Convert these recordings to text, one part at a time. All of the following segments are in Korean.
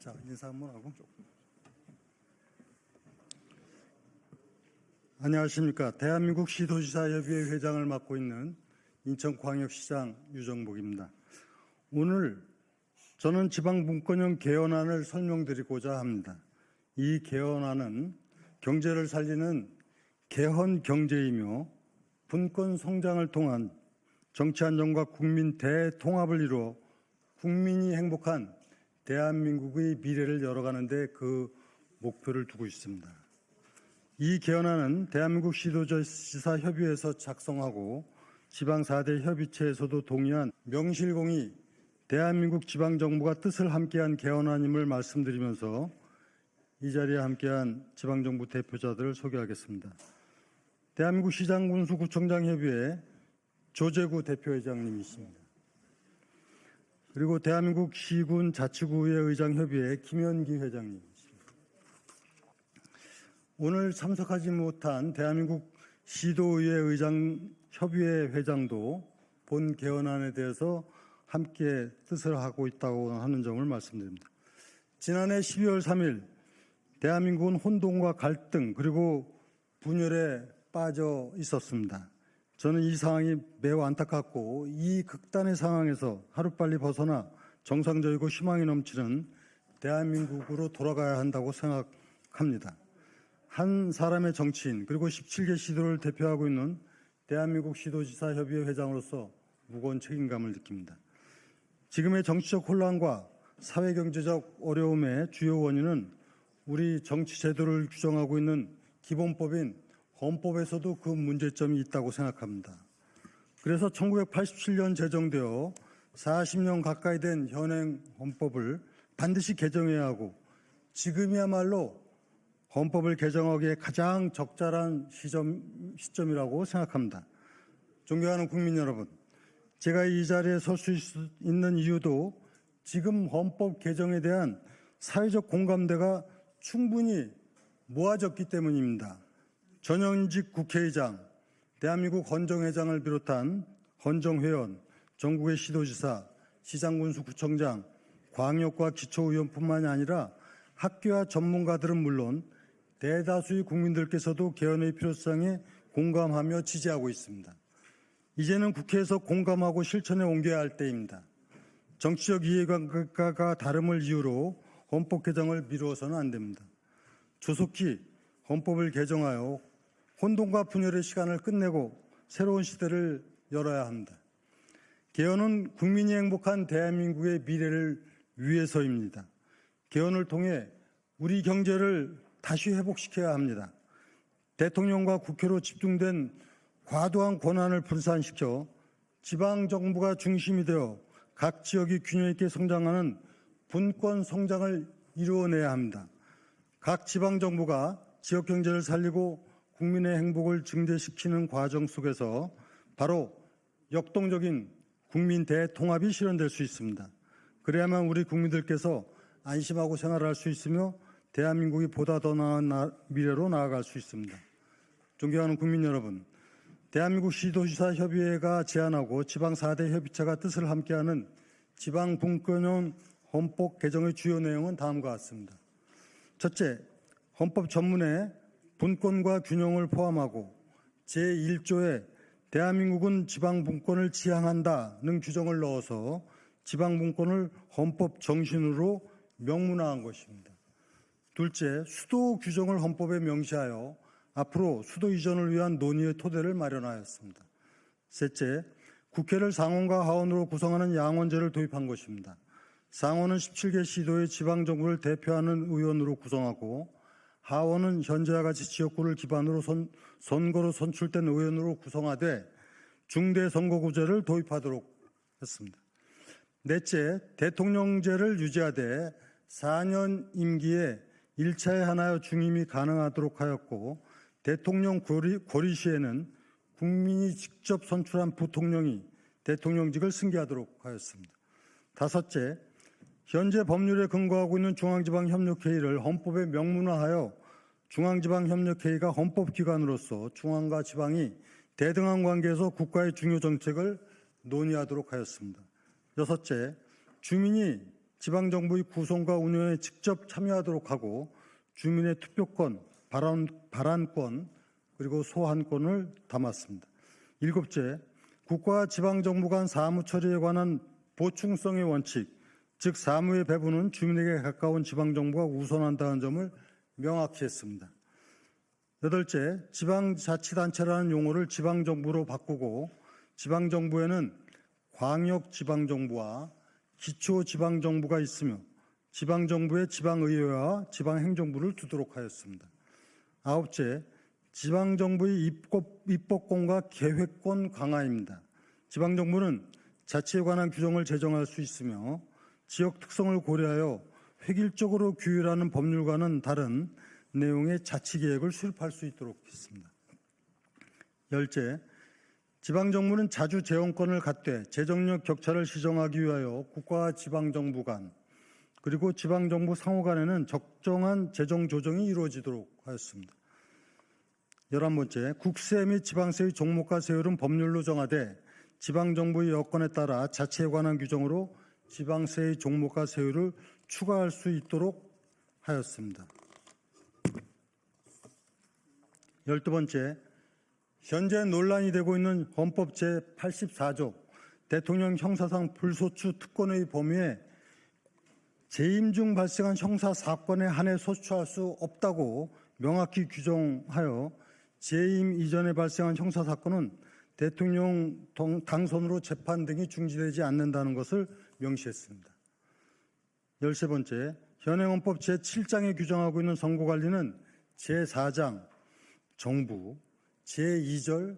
자, 인사 한번 하고. 안녕하십니까. 대한민국 시도지사협의회 회장을 맡고 있는 인천광역시장 유정복입니다. 오늘 저는 지방분권형 개헌안을 설명드리고자 합니다. 이 개헌안은 경제를 살리는 개헌 경제이며 분권 성장을 통한 정치 안정과 국민 대통합을 이루어 국민이 행복한 대한민국의 미래를 열어가는 데 그 목표를 두고 있습니다. 이 개헌안은 대한민국 시도지사협의회에서 작성하고 지방 4대 협의체에서도 동의한 명실공히 대한민국 지방정부가 뜻을 함께한 개헌안임을 말씀드리면서 이 자리에 함께한 지방정부 대표자들을 소개하겠습니다. 대한민국 시장군수구청장협의회 조재구 대표회장님이십니다. 그리고 대한민국 시군 자치구의회 의장협의회 김현기 회장님이십니다. 오늘 참석하지 못한 대한민국 시도의회 의장협의회 회장도 본 개헌안에 대해서 함께 뜻을 하고 있다고 하는 점을 말씀드립니다. 지난해 12월 3일 대한민국은 혼돈과 갈등 그리고 분열에 빠져 있었습니다. 저는 이 상황이 매우 안타깝고 이 극단의 상황에서 하루빨리 벗어나 정상적이고 희망이 넘치는 대한민국으로 돌아가야 한다고 생각합니다. 한 사람의 정치인 그리고 17개 시도를 대표하고 있는 대한민국 시도지사협의회 회장으로서 무거운 책임감을 느낍니다. 지금의 정치적 혼란과 사회경제적 어려움의 주요 원인은 우리 정치 제도를 규정하고 있는 기본법인 헌법에서도 그 문제점이 있다고 생각합니다. 그래서 1987년 제정되어 40년 가까이 된 현행 헌법을 반드시 개정해야 하고 지금이야말로 헌법을 개정하기에 가장 적절한 시점이라고 생각합니다. 존경하는 국민 여러분, 제가 이 자리에 설 수 있는 이유도 지금 헌법 개정에 대한 사회적 공감대가 충분히 모아졌기 때문입니다. 전현직 국회의장, 대한민국 헌정회장을 비롯한 헌정회원, 전국의 시도지사, 시장군수구청장, 광역과 기초의원뿐만이 아니라 학교와 전문가들은 물론 대다수의 국민들께서도 개헌의 필요성에 공감하며 지지하고 있습니다. 이제는 국회에서 공감하고 실천에 옮겨야 할 때입니다. 정치적 이해관계가 다름을 이유로 헌법 개정을 미루어서는 안 됩니다. 조속히 헌법을 개정하여 혼돈과 분열의 시간을 끝내고 새로운 시대를 열어야 합니다. 개헌은 국민이 행복한 대한민국의 미래를 위해서입니다. 개헌을 통해 우리 경제를 다시 회복시켜야 합니다. 대통령과 국회로 집중된 과도한 권한을 분산시켜 지방정부가 중심이 되어 각 지역이 균형 있게 성장하는 분권 성장을 이루어내야 합니다. 각 지방정부가 지역 경제를 살리고 국민의 행복을 증대시키는 과정 속에서 바로 역동적인 국민 대통합이 실현될 수 있습니다. 그래야만 우리 국민들께서 안심하고 생활할 수 있으며 대한민국이 보다 더 나은 미래로 나아갈 수 있습니다. 존경하는 국민 여러분, 대한민국 시도지사협의회가 제안하고 지방 4대 협의체가 뜻을 함께하는 지방분권형 헌법 개정의 주요 내용은 다음과 같습니다. 첫째, 헌법 전문에 분권과 균형을 포함하고 제1조에 대한민국은 지방분권을 지향한다는 규정을 넣어서 지방분권을 헌법 정신으로 명문화한 것입니다. 둘째, 수도 규정을 헌법에 명시하여 앞으로 수도 이전을 위한 논의의 토대를 마련하였습니다. 셋째, 국회를 상원과 하원으로 구성하는 양원제를 도입한 것입니다. 상원은 17개 시도의 지방정부를 대표하는 의원으로 구성하고 하원은 현재와 같이 지역구를 기반으로 선거로 선출된 의원으로 구성하되 중대선거구제를 도입하도록 했습니다. 넷째, 대통령제를 유지하되 4년 임기에 1차에 하나여 중임이 가능하도록 하였고 대통령 고리 시에는 국민이 직접 선출한 부통령이 대통령직을 승계하도록 하였습니다. 다섯째, 현재 법률에 근거하고 있는 중앙지방협력회의를 헌법에 명문화하여 중앙지방협력회의가 헌법기관으로서 중앙과 지방이 대등한 관계에서 국가의 중요 정책을 논의하도록 하였습니다. 여섯째, 주민이 지방정부의 구성과 운영에 직접 참여하도록 하고 주민의 투표권, 발언권, 그리고 소환권을 담았습니다. 7째, 국가와 지방정부 간 사무 처리에 관한 보충성의 원칙, 즉 사무의 배분은 주민에게 가까운 지방정부가 우선한다는 점을 명확히 했습니다. 8째, 지방자치단체라는 용어를 지방정부로 바꾸고 지방정부에는 광역지방정부와 기초지방정부가 있으며 지방정부에 지방의회와 지방행정부를 두도록 하였습니다. 9째, 지방정부의 입법권과 계획권 강화입니다. 지방정부는 자치에 관한 규정을 제정할 수 있으며 지역 특성을 고려하여 획일적으로 규율하는 법률과는 다른 내용의 자치계획을 수립할 수 있도록 했습니다. 10째, 지방정부는 자주 재원권을 갖되 재정력 격차를 시정하기 위하여 국가와 지방정부 간 그리고 지방정부 상호 간에는 적정한 재정 조정이 이루어지도록 하였습니다. 11번째, 국세 및 지방세의 종목과 세율은 법률로 정하되 지방정부의 여건에 따라 자치에 관한 규정으로 지방세의 종목과 세율을 추가할 수 있도록 하였습니다. 12번째, 현재 논란이 되고 있는 헌법 제84조 대통령 형사상 불소추 특권의 범위에 재임 중 발생한 형사 사건에 한해 소추할 수 없다고 명확히 규정하여 재임 이전에 발생한 형사 사건은 대통령 당선으로 재판 등이 중지되지 않는다는 것을 명시했습니다. 13번째, 현행 헌법 제7장에 규정하고 있는 선거관리는 제4장 정부, 제2절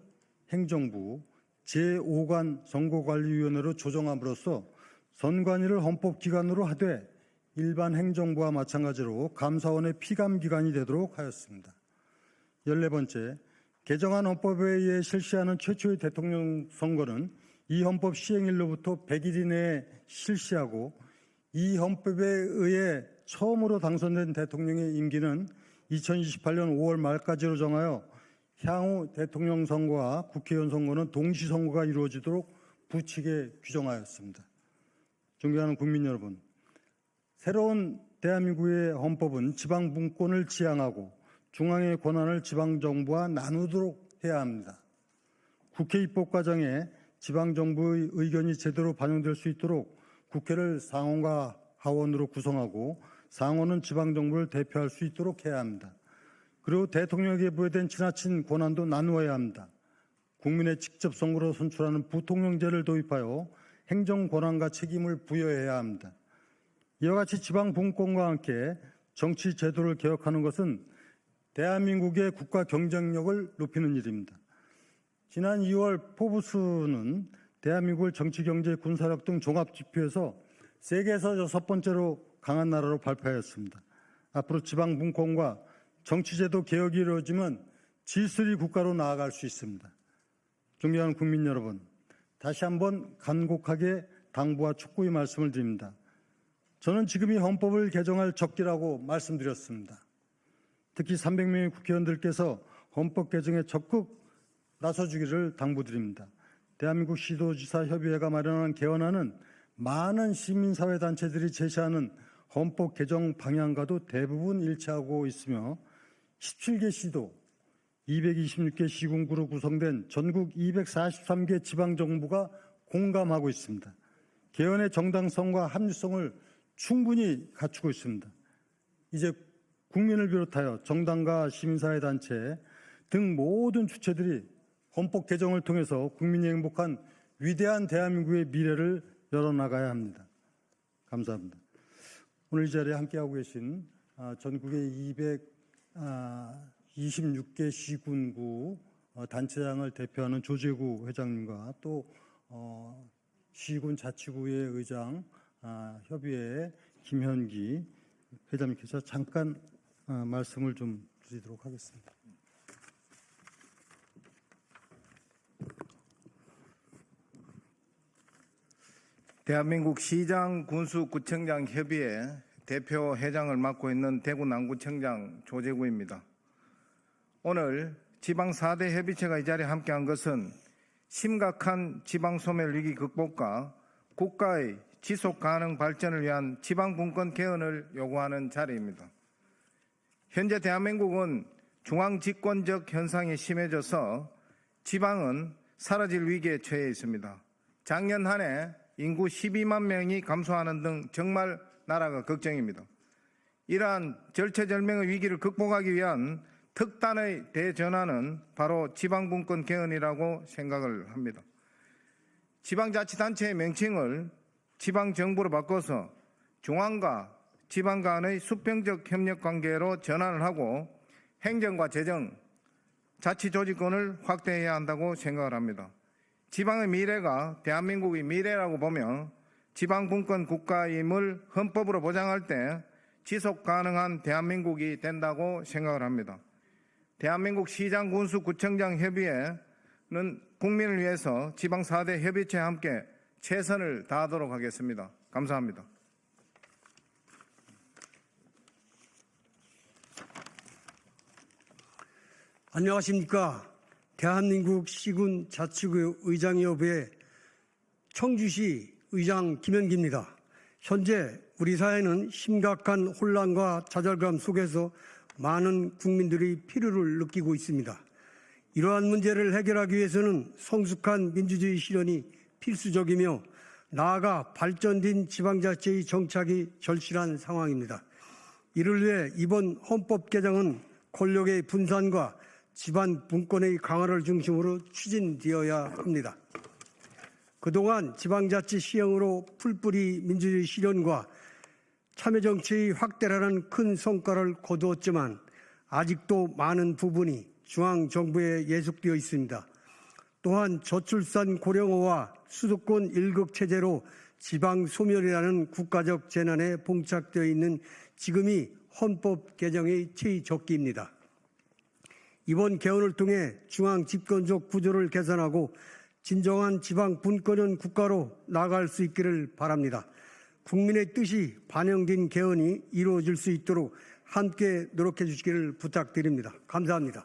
행정부, 제5관 선거관리위원회로 조정함으로써 선관위를 헌법기관으로 하되 일반 행정부와 마찬가지로 감사원의 피감기관이 되도록 하였습니다. 14번째, 개정안 헌법에 의해 실시하는 최초의 대통령 선거는 이 헌법 시행일로부터 100일 이내에 실시하고 이 헌법에 의해 처음으로 당선된 대통령의 임기는 2028년 5월 말까지로 정하여 향후 대통령 선거와 국회의원 선거는 동시 선거가 이루어지도록 부칙에 규정하였습니다. 존경하는 국민 여러분, 새로운 대한민국의 헌법은 지방 분권을 지향하고 중앙의 권한을 지방정부와 나누도록 해야 합니다. 국회 입법 과정에 지방정부의 의견이 제대로 반영될 수 있도록 국회를 상원과 하원으로 구성하고 상원은 지방정부를 대표할 수 있도록 해야 합니다. 그리고 대통령에게 부여된 지나친 권한도 나누어야 합니다. 국민의 직접 선거로 선출하는 부통령제를 도입하여 행정 권한과 책임을 부여해야 합니다. 이와 같이 지방 분권과 함께 정치 제도를 개혁하는 것은 대한민국의 국가 경쟁력을 높이는 일입니다. 지난 2월 포브스는 대한민국을 정치, 경제, 군사력 등 종합지표에서 세계에서 6번째로 강한 나라로 발표하였습니다. 앞으로 지방 분권과 정치제도 개혁이 이루어지면 G3 국가로 나아갈 수 있습니다. 존경하는 국민 여러분, 다시 한번 간곡하게 당부와 촉구의 말씀을 드립니다. 저는 지금이 헌법을 개정할 적기라고 말씀드렸습니다. 특히 300명의 국회의원들께서 헌법 개정에 적극 나서주기를 당부드립니다. 대한민국 시도지사협의회가 마련한 개헌안은 많은 시민사회단체들이 제시하는 헌법 개정 방향과도 대부분 일치하고 있으며 17개 시도, 226개 시군구로 구성된 전국 243개 지방정부가 공감하고 있습니다. 개헌의 정당성과 합리성을 충분히 갖추고 있습니다. 이제 국민을 비롯하여 정당과 시민사회단체 등 모든 주체들이 헌법 개정을 통해서 국민이 행복한 위대한 대한민국의 미래를 열어나가야 합니다. 감사합니다. 오늘 이 자리에 함께하고 계신 전국의 226개 시군구 단체장을 대표하는 조재구 회장님과 또 시군 자치구의 의장 협의회 김현기 회장님께서 잠깐 말씀을 좀 드리도록 하겠습니다. 대한민국 시장 군수구청장 협의회 대표 회장을 맡고 있는 대구 남구청장 조재구입니다. 오늘 지방 4대 협의체가 이 자리에 함께한 것은 심각한 지방소멸 위기 극복과 국가의 지속 가능 발전을 위한 지방 분권 개헌을 요구하는 자리입니다. 현재 대한민국은 중앙 집권적 현상이 심해져서 지방은 사라질 위기에 처해 있습니다. 작년 한 해 인구 12만 명이 감소하는 등 정말 나라가 걱정입니다. 이러한 절체절명의 위기를 극복하기 위한 특단의 대전환은 바로 지방분권 개헌이라고 생각을 합니다. 지방자치단체의 명칭을 지방정부로 바꿔서 중앙과 지방 간의 수평적 협력관계로 전환을 하고 행정과 재정, 자치조직권을 확대해야 한다고 생각을 합니다. 지방의 미래가 대한민국의 미래라고 보며 지방분권 국가임을 헌법으로 보장할 때 지속 가능한 대한민국이 된다고 생각을 합니다. 대한민국 시장, 군수, 구청장 협의회는 국민을 위해서 지방 4대 협의체와 함께 최선을 다하도록 하겠습니다. 감사합니다. 안녕하십니까. 대한민국 시군 자치구 의장협의회 청주시 의장 김현기입니다. 현재 우리 사회는 심각한 혼란과 좌절감 속에서 많은 국민들이 피로를 느끼고 있습니다. 이러한 문제를 해결하기 위해서는 성숙한 민주주의 실현이 필수적이며 나아가 발전된 지방자치의 정착이 절실한 상황입니다. 이를 위해 이번 헌법 개정은 권력의 분산과 지방 분권의 강화를 중심으로 추진되어야 합니다. 그동안 지방자치 시행으로 풀뿌리 민주주의 실현과 참여정치의 확대라는 큰 성과를 거두었지만 아직도 많은 부분이 중앙정부에 예속되어 있습니다. 또한 저출산 고령화와 수도권 일극 체제로 지방 소멸이라는 국가적 재난에 봉착되어 있는 지금이 헌법 개정의 최적기입니다. 이번 개헌을 통해 중앙 집권적 구조를 개선하고 진정한 지방 분권형 국가로 나아갈 수 있기를 바랍니다. 국민의 뜻이 반영된 개헌이 이루어질 수 있도록 함께 노력해 주시기를 부탁드립니다. 감사합니다.